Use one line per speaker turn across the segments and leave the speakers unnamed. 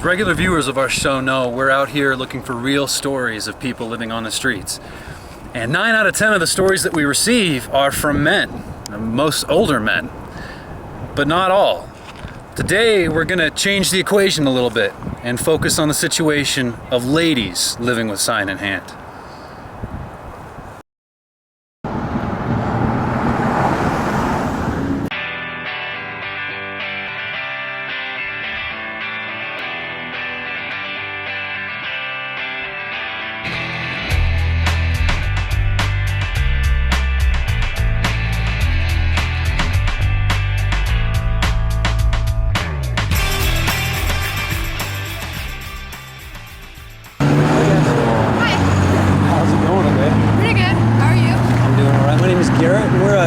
As regular viewers of our show know, we're out here looking for real stories of people living on the streets. And 9 out of 10 of the stories that we receive are from men, most older men, but not all. Today we're going to change the equation a little bit and focus on the situation of ladies living with sign in hand.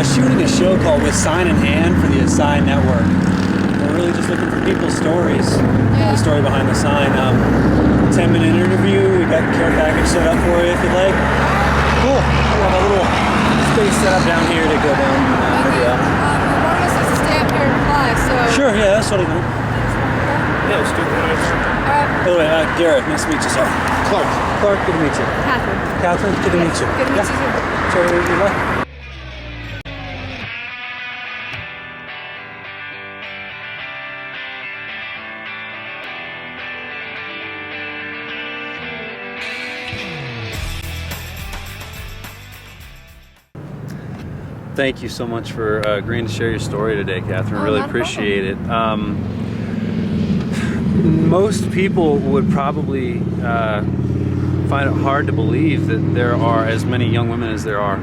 Shooting a show called With Sign in Hand for the ASY network. We're really just looking for people's stories. The story behind the sign. 10-minute interview. We got the care package set up for you if you'd like. Cool. We have a little space set up down here to go down and video.
One of us has to stay up here and fly, so...
Sure, yeah, that's totally fine. Yeah, let's do it. By the way, Garrett, nice to meet you, sir. Clark, good to meet you. Katherine, good to meet you.
Good to meet you too.
So, you like?
Thank you so much for agreeing to share your story today, Katherine. Really appreciate it. Most people would probably find it hard to believe that there are as many young women as there are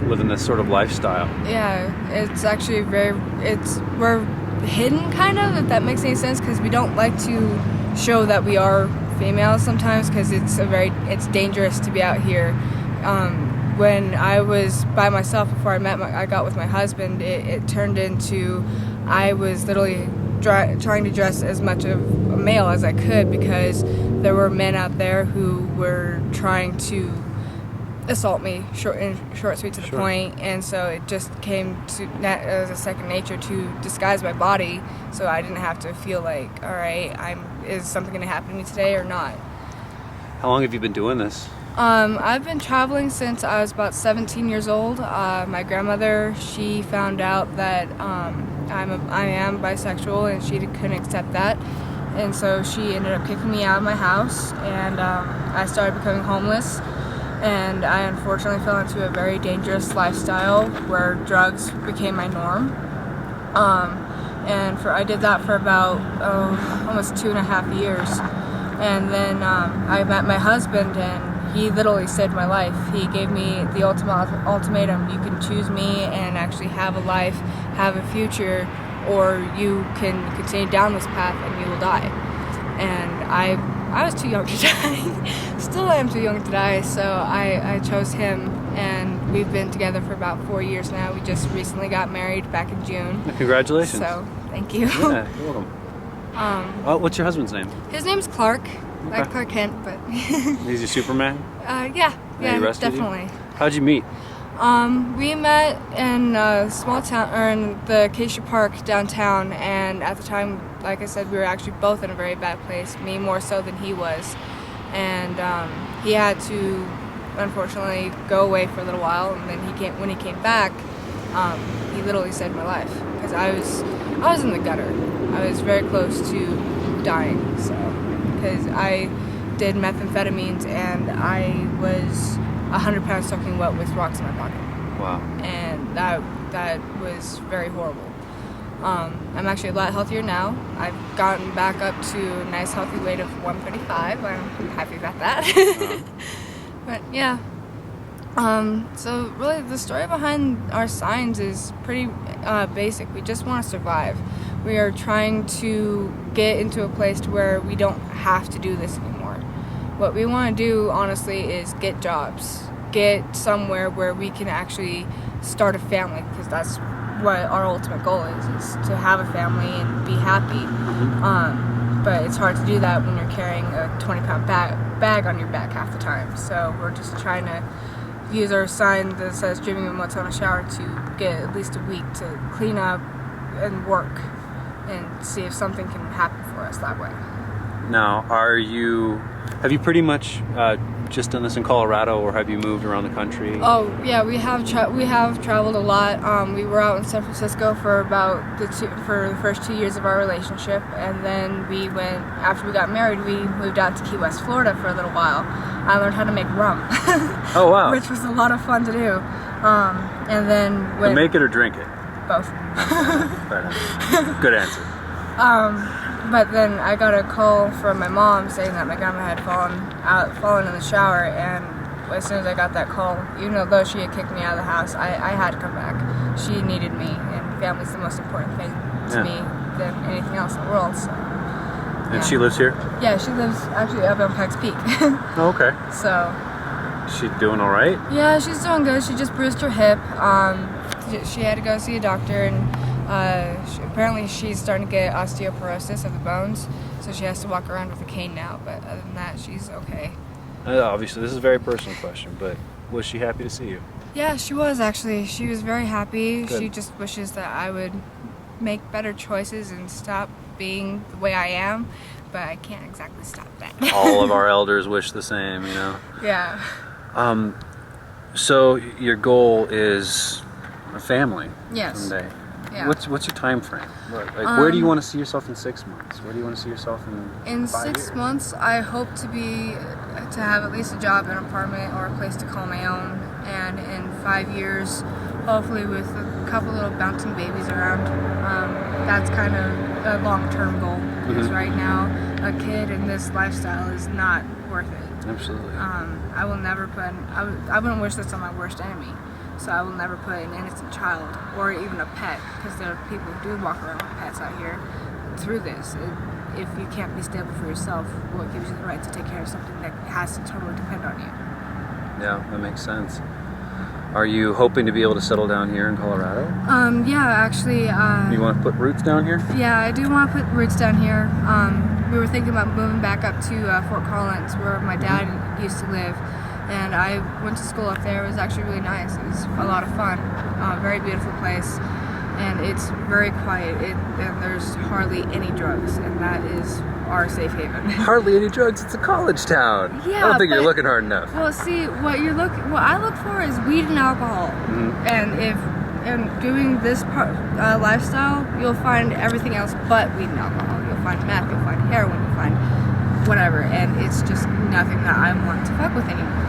living this sort of lifestyle.
Yeah, it's actually we're hidden kind of, if that makes any sense, because we don't like to show that we are female sometimes, because it's dangerous to be out here. When I was by myself before I got with my husband, it turned into I was literally trying to dress as much of a male as I could, because there were men out there who were trying to assault me, short, sweet, to the point, and so it just came to as a second nature to disguise my body, so I didn't have to feel like, all right, is something going to happen to me today or not?
How long have you been doing this?
I've been traveling since I was about 17 years old. My grandmother, she found out that I am bisexual, and she couldn't accept that, and so she ended up kicking me out of my house, and I started becoming homeless, and I unfortunately fell into a very dangerous lifestyle where drugs became my norm. I did that for about almost 2.5 years, and then I met my husband, and he literally saved my life. He gave me the ultimatum: you can choose me and actually have a life, have a future, or you can continue down this path and you will die. And I was too young to die. Still am too young to die, so I chose him, and we've been together for about 4 years now. We just recently got married back in June.
Congratulations.
So, thank you.
Yeah, you're welcome. What's your husband's name?
His name's Clark. Like Clark Kent, but...
Is he Superman?
Yeah,
definitely.
You?
How'd you meet?
We met in a small town, or in the Acacia Park downtown, and at the time, like I said, we were actually both in a very bad place, me more so than he was, and he had to, unfortunately, go away for a little while, and then when he came back, he literally saved my life, because I was in the gutter. I was very close to dying, so... because I did methamphetamines, and I was 100 pounds soaking wet with rocks in my pocket.
Wow.
And that was very horrible. I'm actually a lot healthier now. I've gotten back up to a nice healthy weight of 135. I'm happy about that. But yeah. So really the story behind our signs is pretty basic. We just want to survive. We are trying to get into a place to where we don't have to do this anymore. What we want to do, honestly, is get jobs. Get somewhere where we can actually start a family, because that's what our ultimate goal is to have a family and be happy. But it's hard to do that when you're carrying a 20-pound bag on your back half the time. So we're just trying to use our sign that says "Dreaming of What's on a Shower" to get at least a week to clean up and work and see if something can happen for us that way.
Now, have you pretty much just done this in Colorado, or have you moved around the country?
Oh yeah, we have traveled a lot. We were out in San Francisco for about for the first 2 years of our relationship, and then after we got married, we moved out to Key West, Florida for a little while. I learned how to make rum.
Oh wow!
Which was a lot of fun to do. And then
to make it or drink it?
Both.
Good answer.
But then I got a call from my mom saying that my grandma had fallen in the shower, and as soon as I got that call, even though she had kicked me out of the house, I had to come back. She needed me, and family's the most important thing to me than anything else in the world. So.
And she lives here?
Yeah, she lives actually up on Pikes Peak.
Oh, okay.
So.
Is she doing all right?
Yeah, she's doing good. She just bruised her hip. She had to go see a doctor, and apparently she's starting to get osteoporosis of the bones, so she has to walk around with a cane now. But other than that, she's okay.
Obviously, this is a very personal question, but was she happy to see you?
Yeah, she was actually. She was very happy.
Good.
She just wishes that I would make better choices and stop being the way I am, but I can't exactly stop that.
All of our elders wish the same, you know?
Yeah.
So your goal is a family
Yes.
someday.
Yeah.
What's your time frame? Where do you want to see yourself in 6 months? Where do you want to see yourself in 5
6
years?
months, I hope to have at least a job, an apartment, or a place to call my own. And in 5 years, hopefully with a couple little bouncing babies around. That's kind of a long-term goal, because right now a kid in this lifestyle is not worth it.
Absolutely.
I will never put. I wouldn't wish this on my worst enemy. So I will never put an innocent child or even a pet, because there are people who do walk around with pets out here, through this. If you can't be stable for yourself, what gives you the right to take care of something that has to totally depend on you?
Yeah, that makes sense. Are you hoping to be able to settle down here in Colorado?
Yeah, actually.
You want to put roots down here?
Yeah, I do want to put roots down here. We were thinking about moving back up to Fort Collins, where my dad used to live. And I went to school up there. It was actually really nice. It was a lot of fun. Very beautiful place. And it's very quiet. And there's hardly any drugs. And that is our safe haven.
Hardly any drugs. It's a college town.
Yeah,
I don't think you're looking hard enough.
Well, see, what I look for is weed and alcohol. And doing this lifestyle, you'll find everything else but weed and alcohol. You'll find meth, you'll find heroin, you'll find whatever. And it's just nothing that I want to fuck with anymore.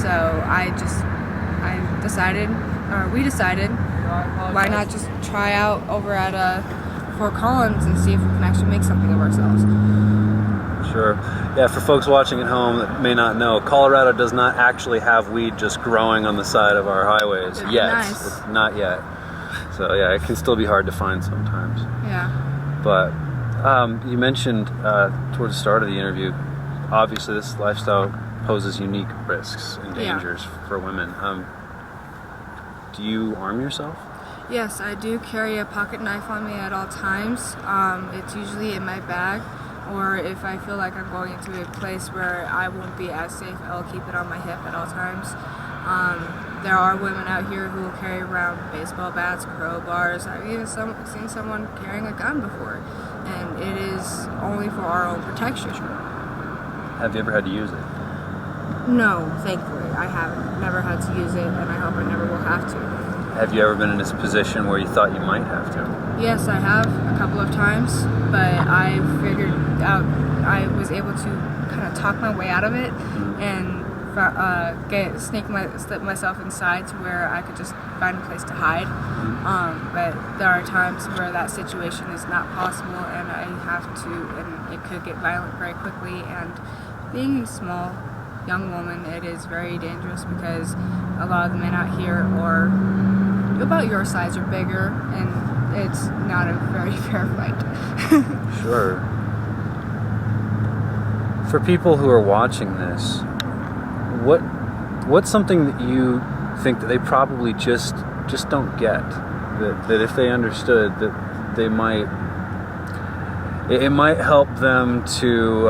So we decided, why not just try out over at Fort Collins and see if we can actually make something of ourselves.
Sure. Yeah, for folks watching at home that may not know, Colorado does not actually have weed just growing on the side of our highways yet.
Nice.
It's not yet. So yeah, it can still be hard to find sometimes.
Yeah.
But you mentioned towards the start of the interview, obviously this lifestyle poses unique risks and dangers for women. Do you arm yourself?
Yes, I do carry a pocket knife on me at all times. It's usually in my bag, or if I feel like I'm going into a place where I won't be as safe, I'll keep it on my hip at all times. There are women out here who will carry around baseball bats, crowbars. I've even seen someone carrying a gun before, and it is only for our own protection.
Have you ever had to use it?
No, thankfully, I haven't. Never had to use it, and I hope I never will have to.
Have you ever been in this position where you thought you might have to?
Yes, I have a couple of times, but I figured out I was able to kind of talk my way out of it and slip myself inside to where I could just find a place to hide. But there are times where that situation is not possible, and I have to, and it could get violent very quickly. And being a small young woman, it is very dangerous, because a lot of the men out here are about your size or bigger, and it's not a very fair fight.
Sure. For people who are watching this, what's something that you think that they probably just don't get, that if they understood, that they might, it might help them to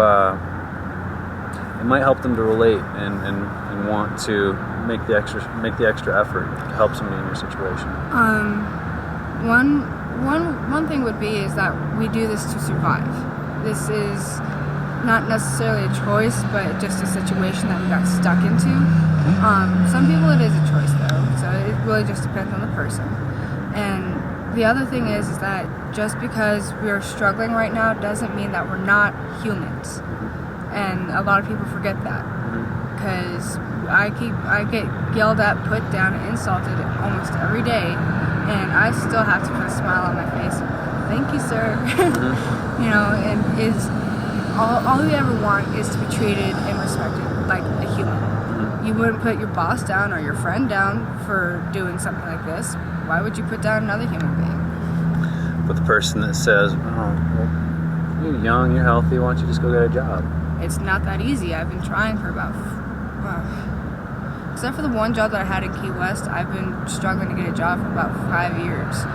relate and want to make the extra effort to help somebody in your situation?
One thing would be is that we do this to survive. This is not necessarily a choice, but just a situation that we got stuck into. Some people it is a choice though, so it really just depends on the person. And the other thing is that just because we're struggling right now doesn't mean that we're not humans. And a lot of people forget that, because I get yelled at, put down, and insulted almost every day, and I still have to put a smile on my face. Thank you, sir. You know, and it's all you ever want is to be treated and respected like a human. You wouldn't put your boss down or your friend down for doing something like this. Why would you put down another human being?
But the person that says, "Oh, well, you're young, you're healthy, why don't you just go get a job?"
It's not that easy. I've been trying for about, except for the one job that I had in Key West, I've been struggling to get a job for about 5 years.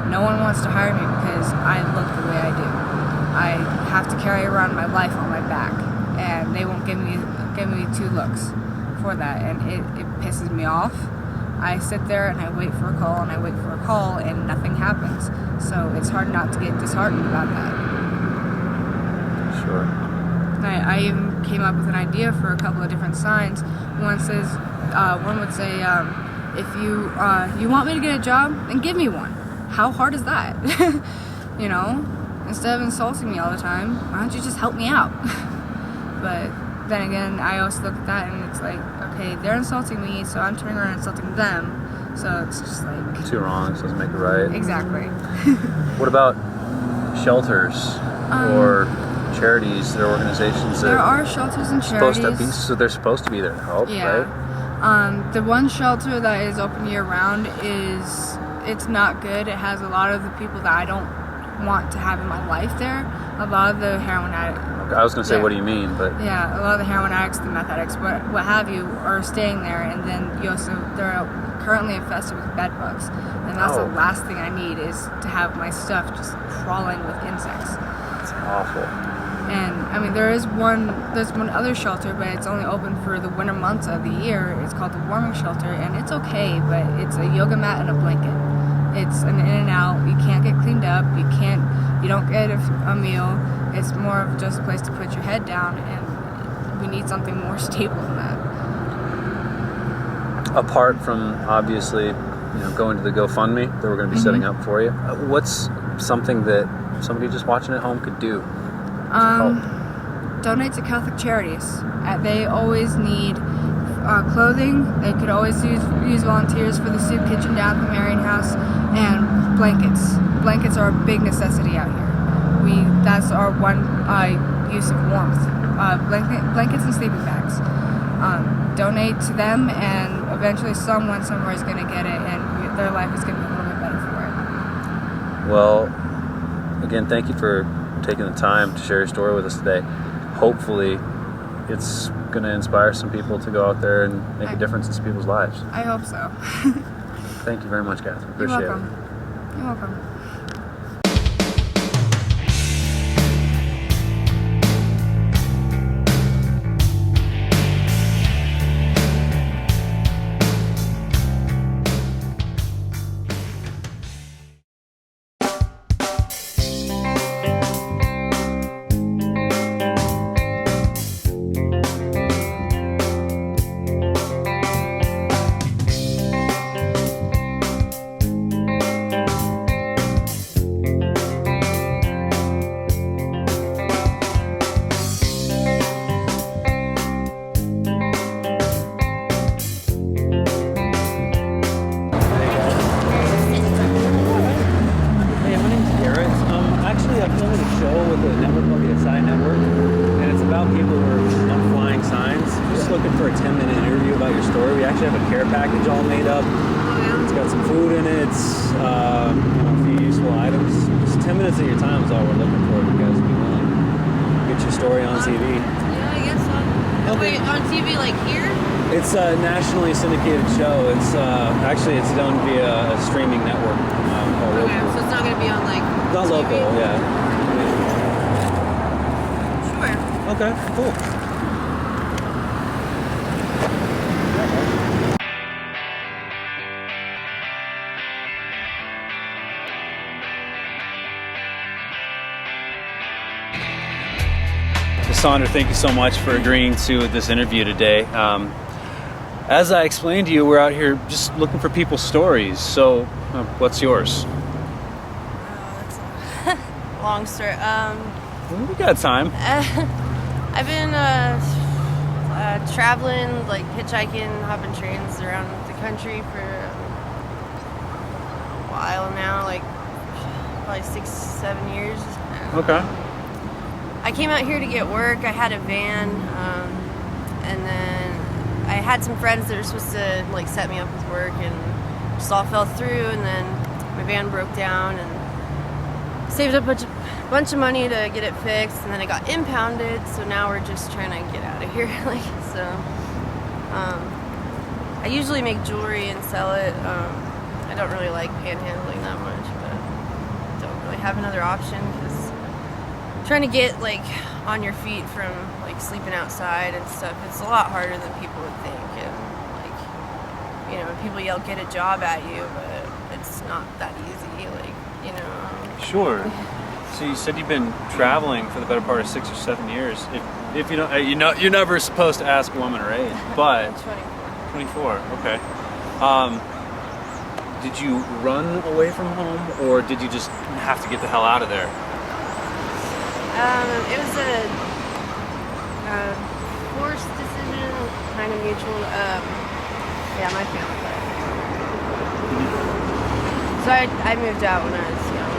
No one wants to hire me because I look the way I do. I have to carry around my life on my back, and they won't give me 2 looks for that, and it pisses me off. I sit there and I wait for a call and I wait for a call and nothing happens. So it's hard not to get disheartened about that.
Sure.
I even came up with an idea for a couple of different signs. One would say, if you want me to get a job, then give me one. How hard is that? You know, instead of insulting me all the time, why don't you just help me out? But then again, I also look at that and it's like, okay, they're insulting me, so I'm turning around and insulting them. So it's just like
2 wrongs doesn't make it right.
Exactly.
What about shelters or charities? There are organizations that
there are shelters and charities.
So they're supposed to be there to help, right?
The one shelter that is open year round it's not good. It has a lot of the people that I don't want to have in my life there. A lot of the heroin addicts.
I was going to say, what do you mean? But
yeah, a lot of the heroin addicts, the meth addicts, what have you, are staying there, and then they're currently infested with bed bugs, and that's the last thing I need is to have my stuff just crawling with insects.
It's awful.
And I mean, there's one other shelter, but it's only open for the winter months of the year. It's called the warming shelter, and it's okay, but it's a yoga mat and a blanket. It's an in and out. You can't get cleaned up. You don't get a meal. It's more of just a place to put your head down, and we need something more stable than that.
Apart from obviously, going to the GoFundMe that we're going to be setting up for you, what's something that somebody just watching at home could do?
Donate to Catholic charities. They always need clothing. They could always use volunteers for the soup kitchen down at the Marian House, and blankets. Blankets are a big necessity out here. That's our one use of warmth. Blankets and sleeping bags. Donate to them, and eventually someone somewhere is going to get it, and their life is going to be a little bit better for it.
Well, again, thank you for taking the time to share your story with us today. Hopefully, it's going to inspire some people to go out there and make a difference in some people's lives.
I hope so.
Thank you very much, Katherine. Appreciate it.
You're welcome.
Looking for a 10-minute interview about your story. We actually have a care package all made up. It's got some food in it, a few useful items. Just 10 minutes of your time is all we're looking for. If you guys would be willing to get your story on TV.
Yeah, I guess so.
Okay.
Wait, on TV like here?
It's a nationally syndicated show. It's it's done via a streaming network called
Okay,
Local.
so it's not going to be on like
Not
TV?
local, yeah.
Sure.
Okay, cool.
Kassandra, thank you so much for agreeing to this interview today. As I explained to you, we're out here just looking for people's stories. So, what's yours?
That's a long story.
We got time.
I've been traveling, like hitchhiking, hopping trains around the country for a while now, like probably 6-7 years.
Okay.
I came out here to get work. I had a van, and then I had some friends that were supposed to like set me up with work, and just all fell through. And then my van broke down, and saved up a bunch of money to get it fixed, and then it got impounded. So now we're just trying to get out of here. I usually make jewelry and sell it. I don't really like panhandling that much, but don't really have another option because trying to get like on your feet from like sleeping outside and stuff, it's a lot harder than people would think. And like, you know, people yell get a job at you, but it's not that easy, like, you know.
Sure. So you said you've been traveling for the better part of 6 or 7 years. If you don't, you're never supposed to ask a woman her age, but
I'm
24.
24.
Okay. Did you run away from home, or did you just have to get the hell out of there?
It was a forced decision, kind of mutual. Yeah, my family. So I moved out when I was young.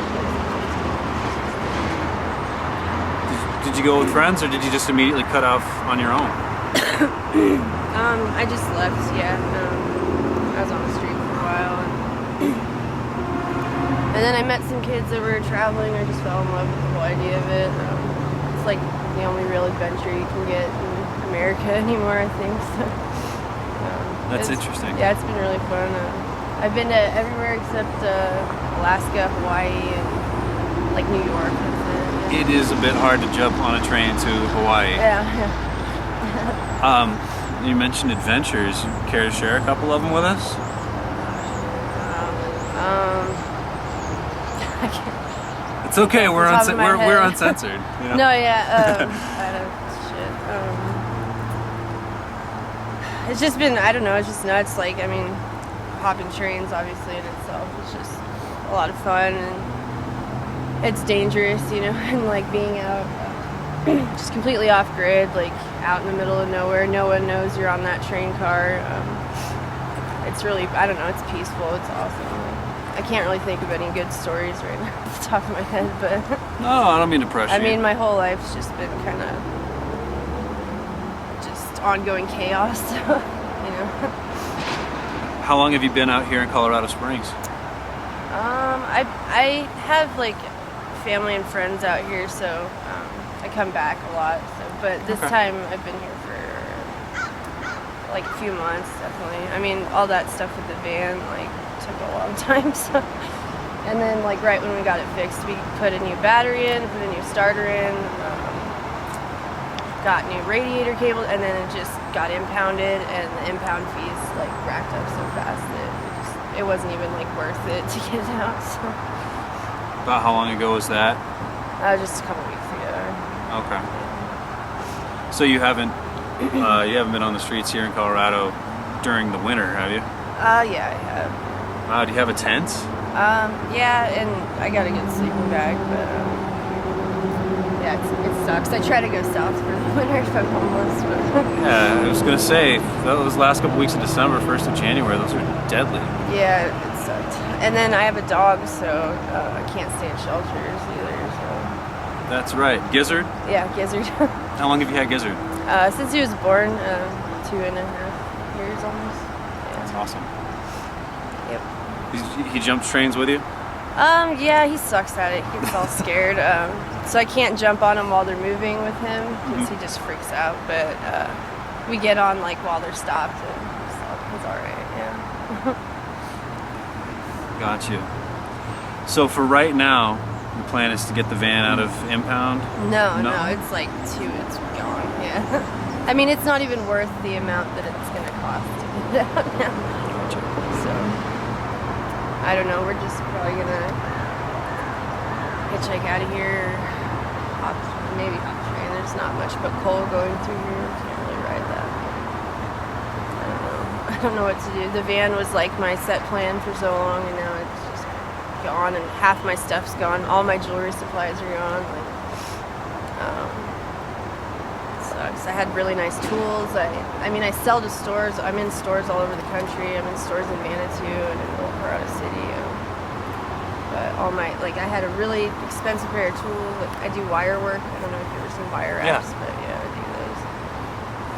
Did you go with friends, or did you just immediately cut off on your own?
I just left. Yeah, I was on the street for a while, and then I met some kids that were traveling. I just fell in love with the whole idea of it. It's like the only real adventure you can get in America anymore, I think. So,
That's interesting.
Yeah, it's been really fun. I've been to everywhere except Alaska, Hawaii, and like New York.
It is a bit hard to jump on a train to Hawaii.
Yeah.
You mentioned adventures. Care to share a couple of them with us?
I can't.
It's okay.
Off the
We're
top of my
we're
head.
uncensored. You know?
No, yeah. Shit. It's just been, I don't know, it's just nuts. Like, I mean, hopping trains, obviously, in itself is just a lot of fun, and it's dangerous, you know, and like being out just completely off grid, like out in the middle of nowhere. No one knows you're on that train car. It's really, I don't know, it's peaceful. It's awesome. I can't really think of any good stories right now off the top of my head, but
No, I don't mean to pressure
I
you.
mean, my whole life's just been kind of just ongoing chaos, you know.
How long have you been out here in Colorado Springs?
I have like family and friends out here, so I come back a lot. So, but this time I've been here for like a few months, definitely. I mean, all that stuff with the van like took a long time. So, and then like right when we got it fixed, we put a new battery in, put a new starter in, got new radiator cable, and then it just got impounded, and the impound fees like racked up so fast that it wasn't even like worth it to get it out. So.
About how long ago was that?
Just a couple weeks ago.
Okay. So you haven't been on the streets here in Colorado during the winter, have you?
Yeah, I have.
Do you have a tent?
Yeah, and I got a good sleeping bag, but yeah, it sucks. I try to go south for the winter if I'm homeless. But
Yeah, I was gonna say those last couple weeks of December, 1st of January, those are deadly.
yeah, it sucked. And then I have a dog, so I can't stay in shelters either. So
That's right. Gizzard?
yeah, Gizzard.
How long have you had Gizzard?
Since he was born, 2.5 years almost.
That's awesome.
Yep.
He jumps trains with you?
Yeah, he sucks at it. He gets all scared. So I can't jump on him while they're moving with him because he just freaks out. But we get on like while they're stopped, and he's all right. Yeah.
Got you. So for right now, the plan is to get the van out of impound?
No,
No?
it's like it's gone. Yeah. I mean, it's not even worth the amount that it's gonna cost to get it out now. So I don't know. We're just probably gonna hitchhike out of here, maybe hop a train. there's not much but coal going through here. Can't really ride that. I don't know. I don't know what to do. The van was like my set plan for so long, and now it's just gone, and half my stuff's gone. All my jewelry supplies are gone. Like, it sucks. I had really nice tools. I mean, I sell to stores. I'm in stores all over the country. I'm in stores in Manitou and in Old Colorado City. But all my, like, I had a really expensive pair of tools. Like, I do wire work. I don't know if you've ever seen wire wraps, but yeah, I do those.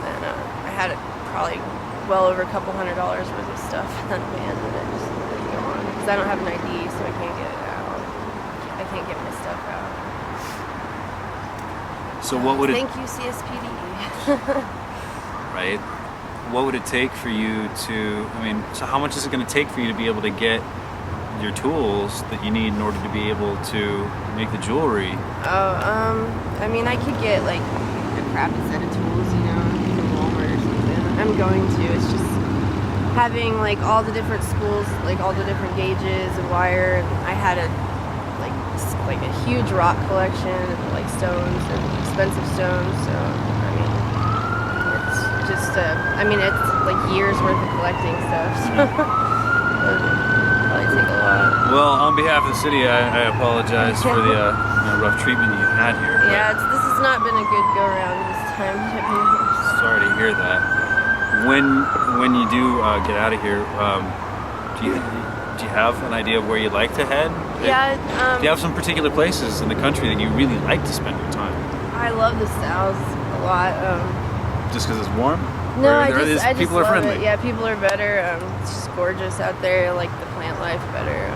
And I had probably well over a couple $100 worth of stuff in that van that I just didn't go on because I don't have an ID, so I can't get it out. I can't get my stuff out.
So what would it?
Thank you, CSPD.
Right. What would it take for you to? I mean, so how much is it going to take for you to be able to get your tools that you need in order to be able to make the jewelry?
I mean, I could get like a crappy set of tools, you know, from Walmart or something. I'm going to. It's just having like all the different spools, like all the different gauges of wire. And I had a like a huge rock collection of like stones and expensive stones. So I mean, it's just it's like years worth of collecting stuff. So. Probably take a lot.
Well, on behalf of the city, I apologize for the rough treatment you had here.
Yeah, this has not been a good go around this time.
Sorry to hear that. When you do get out of here, do you have an idea of where you'd like to head?
Yeah.
Do you have some particular places in the country that you really like to spend your time?
I love the South a lot.
Just because it's warm?
No,
Or
I just
people are
love
friendly?
it. Yeah, people are better. It's just gorgeous out there. I like the plant life better.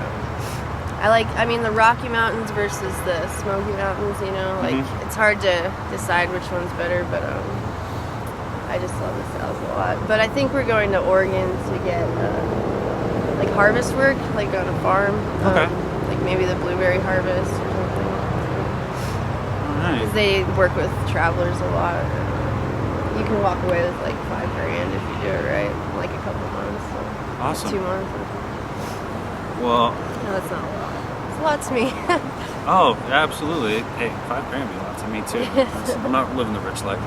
I mean, the Rocky Mountains versus the Smoky Mountains, you know, like it's hard to decide which one's better, but I just love the South a lot. But I think we're going to Oregon to get like harvest work, like on a farm.
Okay.
Like maybe the blueberry harvest or something.
All right.
'Cause they work with travelers a lot. You can walk away with like $5,000 if you do it right, in like a couple months. So
Awesome.
2 months.
Well,
No, that's not a lot. It's a lot to me.
oh, absolutely. Hey, $5,000 would be a lot to me too. I'm not living the rich life.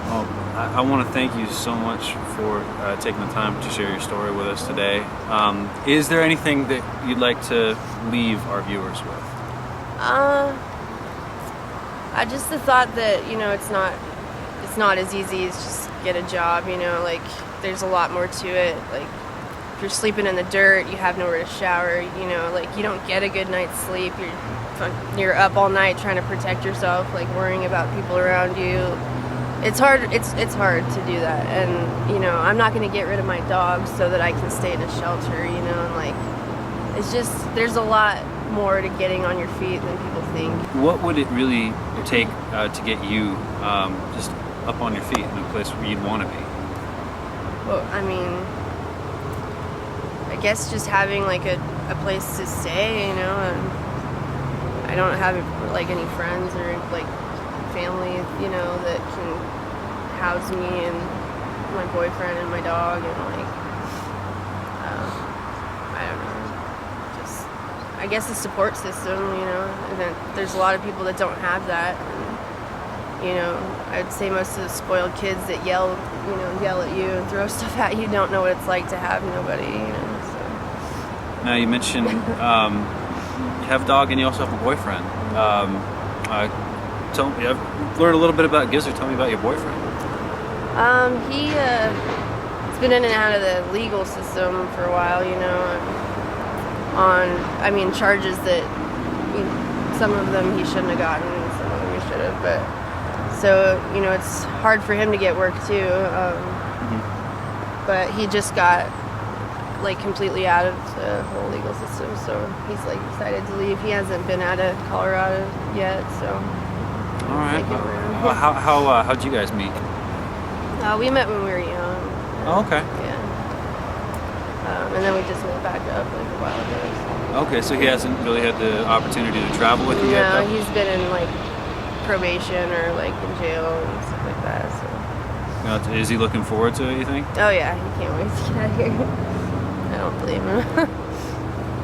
Well, I want to thank you so much for taking the time to share your story with us today. Is there anything that you'd like to leave our viewers with?
I just the thought that, you know, it's not as easy as just get a job, you know, like there's a lot more to it. Like if you're sleeping in the dirt, you have nowhere to shower, you know, like you don't get a good night's sleep. You're up all night trying to protect yourself, like worrying about people around you. It's hard. It's hard to do that, and you know, I'm not going to get rid of my dogs so that I can stay in a shelter, you know, and like it's just there's a lot more to getting on your feet than people think.
What would it really take to get you just up on your feet in a place where you'd want to be?
Well, I mean, I guess just having like a place to stay, you know, and I don't have like any friends or like family, you know, that can house me and my boyfriend and my dog and like, I don't know, just, I guess the support system, you know, and then there's a lot of people that don't have that. And, you know, I'd say most of the spoiled kids that yell at you and throw stuff at you don't know what it's like to have nobody, you know, so.
Now you mentioned you have a dog and you also have a boyfriend. Tell me, I've learned a little bit about Gizzard. Tell me about your boyfriend.
He's been in and out of the legal system for a while, you know, on charges that some of them he shouldn't have gotten, and some of them he should have, but so, you know, it's hard for him to get work too, but he just got like completely out of the whole legal system, so he's like decided to leave. He hasn't been out of Colorado yet, so.
All right. How'd you guys meet?
We met when we were young.
Oh, okay.
Yeah. And then we just met back up like a while ago. So.
Okay, so he hasn't really had the opportunity to travel with you yet?
No,
though?
he's been in like probation or like in jail and stuff like that. So.
Now, is he looking forward to it, you think?
Oh yeah, he can't wait to get out of here. I don't blame him.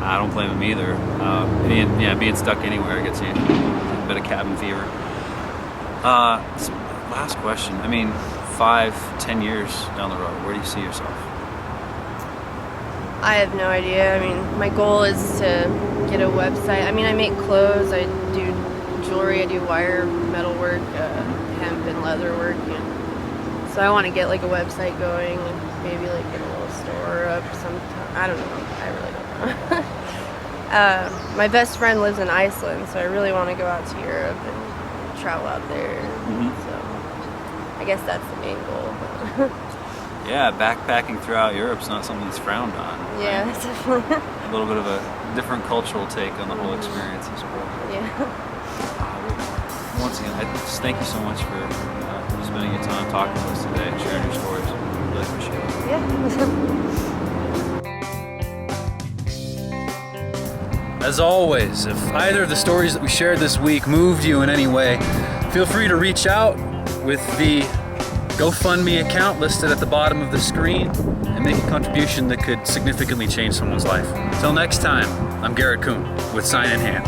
I don't blame him either. Being stuck anywhere gets you a bit of cabin fever. Last question. I mean, 5-10 years down the road, where do you see yourself?
I have no idea. I mean, my goal is to get a website. I mean, I make clothes, I do jewelry, I do wire, metalwork, hemp and leather work. So I want to get like a website going and maybe like get a little store up sometime. I don't know. I really don't know. My best friend lives in Iceland, so I really want to go out to Europe and travel out there. So I guess that's the main goal.
Yeah, backpacking throughout Europe's not something that's frowned on.
Yeah,
right?
definitely.
A little bit of a different cultural take on the whole experience, I suppose.
Yeah.
Once again, I just thank you so much for spending your time talking to us today and sharing your stories. Really appreciate it.
Yeah.
As always, if either of the stories that we shared this week moved you in any way, feel free to reach out with the GoFundMe account listed at the bottom of the screen and make a contribution that could significantly change someone's life. Till next time, I'm Garrett Kuhn with Sign in Hand.